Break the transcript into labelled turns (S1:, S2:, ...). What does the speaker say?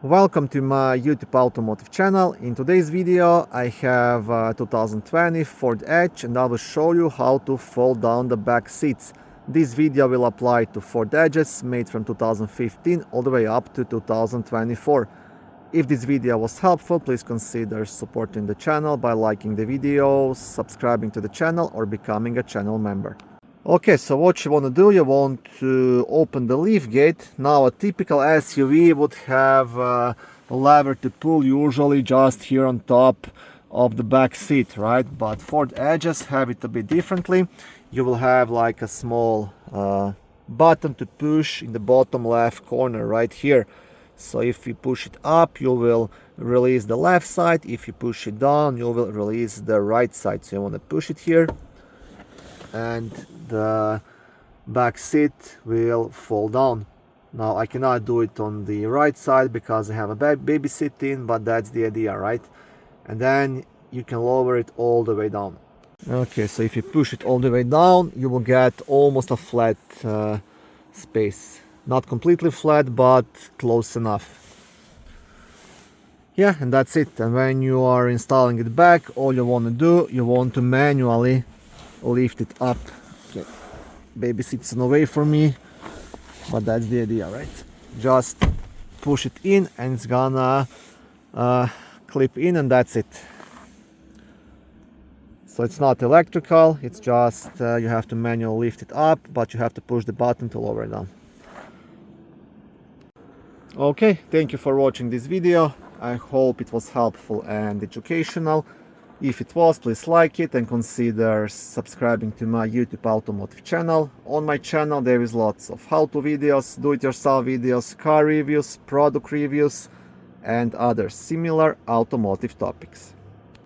S1: Welcome to my YouTube automotive channel. In today's video I have 2020 Ford Edge and I will show you how to fold down the back seats. This video will apply to Ford Edges made from 2015 all the way up to 2024. If this video was helpful, please consider supporting the channel by liking the video, subscribing to the channel or becoming a channel member. Okay, so what you want to do, you want to open the lift gate. Now a typical SUV would have a lever to pull, usually just here on top of the back seat, right? But Ford Edges have it a bit differently. You will have like a small button to push in the bottom left corner right here. So if you push it up, you will release the left side. If you push it down, you will release the right side. So you want to push it here and the back seat will fall down. Now I cannot do it on the right side because I have a baby seat in, but that's the idea, right? And then you can lower it all the way down. Okay, so if you push it all the way down, you will get almost a flat space. Not completely flat, but close enough. Yeah, and that's it. And when you are installing it back, all you want to do, you want to manually lift it up. Okay, baby seat's in the way for me, but that's the idea, right? Just push it in and it's gonna clip in, and that's it. So it's not electrical, it's just you have to manually lift it up, but you have to push the button to lower it down. Okay, thank you for watching this video. I hope it was helpful and educational. If it was, please like it and consider subscribing to my YouTube automotive channel. On my channel there is lots of how-to videos, do-it-yourself videos, car reviews, product reviews and other similar automotive topics.